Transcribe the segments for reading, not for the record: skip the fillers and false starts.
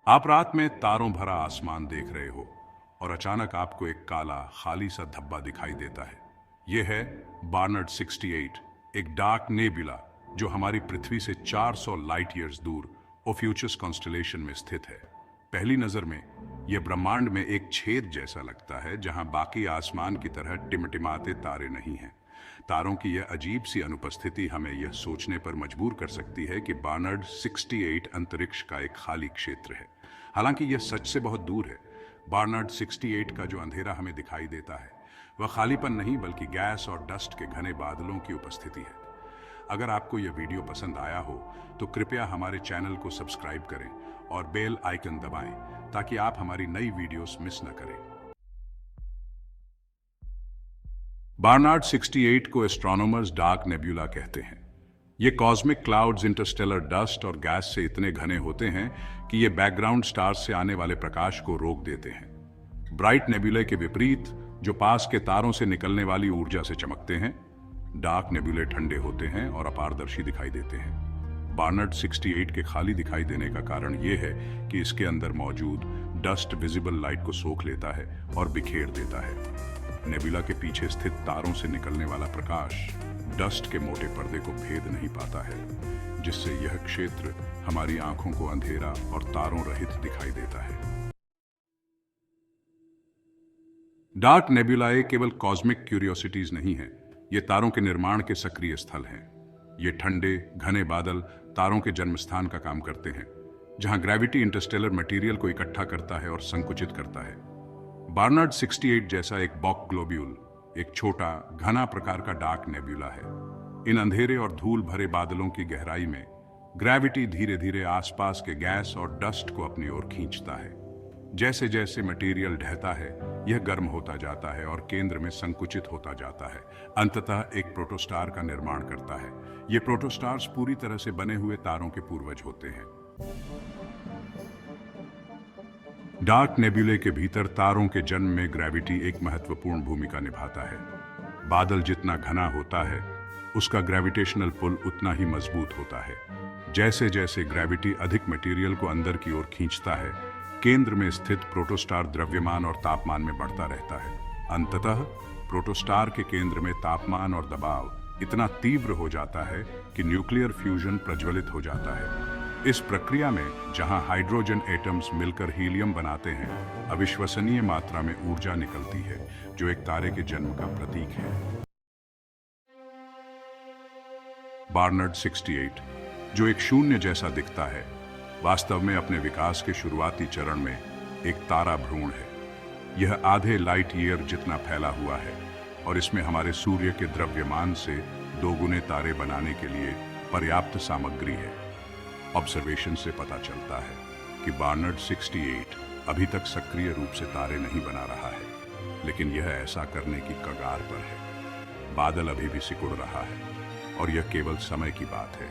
आप रात में तारों भरा आसमान देख रहे हो और अचानक आपको एक काला खाली सा धब्बा दिखाई देता है। यह है बार्नर्ड 68, एक डार्क नेबुला जो हमारी पृथ्वी से 400 लाइट ईयर्स दूर ओफ्यूचस कॉन्स्टलेशन में स्थित है। पहली नजर में यह ब्रह्मांड में एक छेद जैसा लगता है जहां बाकी आसमान की तरह टिमटिमाते तारे नहीं हैं। तारों की यह अजीब सी अनुपस्थिति हमें यह सोचने पर मजबूर कर सकती है कि बार्नर्ड 68 अंतरिक्ष का एक खाली क्षेत्र है। हालांकि यह सच से बहुत दूर है। बार्नर्ड 68 का जो अंधेरा हमें दिखाई देता है वह खालीपन नहीं बल्कि गैस और डस्ट के घने बादलों की उपस्थिति है। अगर आपको यह वीडियो पसंद आया हो तो कृपया हमारे चैनल को सब्सक्राइब करें और बेल आइकन दबाएं ताकि आप हमारी नई वीडियोस मिस न करें। बार्नर्ड 68 को एस्ट्रोनॉमर्स डार्क नेबुला कहते हैं। ये कॉस्मिक क्लाउड्स, इंटरस्टेलर डस्ट और गैस से इतने घने होते हैं कि ये बैकग्राउंड स्टार्स से आने वाले प्रकाश को रोक देते हैं। ब्राइट नेबुले के विपरीत, जो पास के तारों से निकलने वाली ऊर्जा से चमकते हैं, डार्क नेबुले ठंडे होते हैं और अपारदर्शी दिखाई देते हैं। बार्नर्ड 68 के खाली दिखाई देने का कारण यह है कि इसके अंदर मौजूद डस्ट विजिबल लाइट को सोख लेता है और बिखेर देता है। नेबुला के पीछे स्थित तारों से निकलने वाला प्रकाश डस्ट के मोटे पर्दे को भेद नहीं पाता है, जिससे यह क्षेत्र हमारी आंखों को अंधेरा और तारों रहित दिखाई देता है। डार्क नेबुलाए केवल कॉस्मिक क्यूरियोसिटीज नहीं है, ये तारों के निर्माण के सक्रिय स्थल हैं। ये ठंडे घने बादल तारों के जन्म स्थान का काम करते हैं, जहां ग्रेविटी इंटरस्टेलर मटेरियल को इकट्ठा करता है और संकुचित करता है। बार्नर्ड 68 जैसा एक बॉक ग्लोब्यूल एक छोटा घना प्रकार का डार्क नेबुला है। इन अंधेरे और धूल भरे बादलों की गहराई में ग्रेविटी धीरे धीरे आसपास के गैस और डस्ट को अपनी ओर खींचता है। जैसे जैसे मटेरियल ढहता है, यह गर्म होता जाता है और केंद्र में संकुचित होता जाता है। अंततः एक प्रोटोस्टार का निर्माण करता है। ये प्रोटोस्टार्स पूरी तरह से बने हुए तारों के पूर्वज होते हैं। डार्क नेबुले के भीतर तारों के जन्म में ग्रेविटी एक महत्वपूर्ण भूमिका निभाता है। बादल जितना घना होता है, उसका ग्रेविटेशनल पुल उतना ही मजबूत होता है। जैसे जैसे ग्रेविटी अधिक मटेरियल को अंदर की ओर खींचता है, केंद्र में स्थित प्रोटोस्टार द्रव्यमान और तापमान में बढ़ता रहता है। अंततः प्रोटोस्टार के केंद्र में तापमान और दबाव इतना तीव्र हो जाता है कि न्यूक्लियर फ्यूजन प्रज्वलित हो जाता है। इस प्रक्रिया में जहां हाइड्रोजन एटम्स मिलकर हीलियम बनाते हैं, अविश्वसनीय मात्रा में ऊर्जा निकलती है, जो एक तारे के जन्म का प्रतीक है। बार्नर्ड 68, जो एक शून्य जैसा दिखता है, वास्तव में अपने विकास के शुरुआती चरण में एक तारा भ्रूण है। यह आधे लाइट ईयर जितना फैला हुआ है और इसमें हमारे सूर्य के द्रव्यमान से 2 गुने तारे बनाने के लिए पर्याप्त सामग्री है। ऑब्जर्वेशन से पता चलता है कि बार्नर्ड 68 अभी तक सक्रिय रूप से तारे नहीं बना रहा है, लेकिन यह ऐसा करने की कगार पर है। बादल अभी भी सिकुड़ रहा है और यह केवल समय की बात है,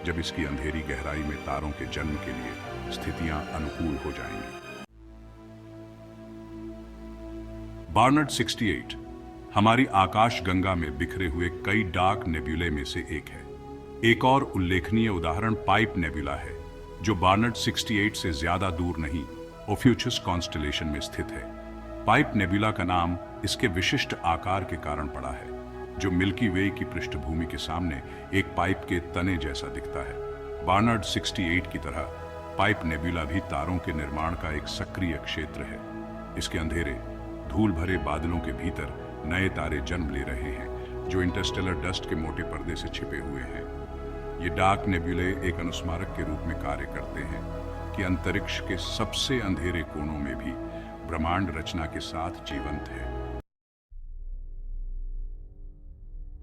जब इसकी अंधेरी गहराई में तारों के जन्म के लिए स्थितियां अनुकूल हो जाएंगी। बार्नर्ड 68 हमारी आकाश गंगा में बिखरे हुए कई डार्क नेबुले में से एक है। एक और उल्लेखनीय उदाहरण पाइप नेबुला है, जो बार्नर्ड 68 से ज्यादा दूर नहीं, ओफ्यूचस कॉन्स्टलेशन में स्थित है। पाइप नेबुला का नाम इसके विशिष्ट आकार के कारण पड़ा है, जो मिल्की वे की पृष्ठभूमि के सामने एक पाइप के तने जैसा दिखता है। बार्नर्ड 68 की तरह पाइप नेबुला भी तारों के निर्माण का एक सक्रिय क्षेत्र है। इसके अंधेरे धूल भरे बादलों के भीतर नए तारे जन्म ले रहे हैं, जो इंटरस्टेलर डस्ट के मोटे पर्दे से छिपे हुए हैं। ये डार्क नेबुले एक अनुस्मारक के रूप में कार्य करते हैं कि अंतरिक्ष के सबसे अंधेरे कोनों में भी ब्रह्मांड रचना के साथ जीवंत है।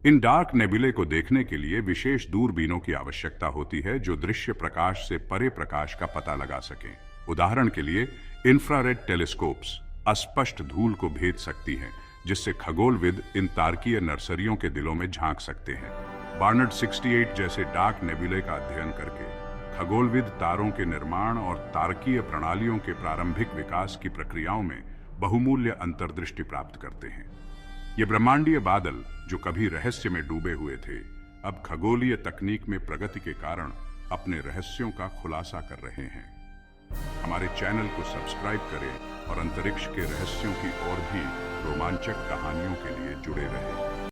इन डार्क नेबुले को देखने के लिए विशेष दूरबीनों की आवश्यकता होती है, जो दृश्य प्रकाश से परे प्रकाश का पता लगा सकें। उदाहरण के लिए इंफ्रारेड टेलीस्कोप्स अस्पष्ट धूल को भेद सकती हैं, जिससे खगोलविद इन तारकीय नर्सरियों के दिलों में झांक सकते हैं। बार्नर्ड 68 जैसे डार्क नेबुले का अध्ययन करके खगोलविद तारों के निर्माण और तारकीय प्रणालियों के प्रारंभिक विकास की प्रक्रियाओं में बहुमूल्य अंतर्दृष्टि प्राप्त करते हैं। ये ब्रह्मांडीय बादल, जो कभी रहस्य में डूबे हुए थे, अब खगोलीय तकनीक में प्रगति के कारण अपने रहस्यों का खुलासा कर रहे हैं। हमारे चैनल को सब्सक्राइब करें और अंतरिक्ष के रहस्यों की और भी रोमांचक कहानियों के लिए जुड़े रहें।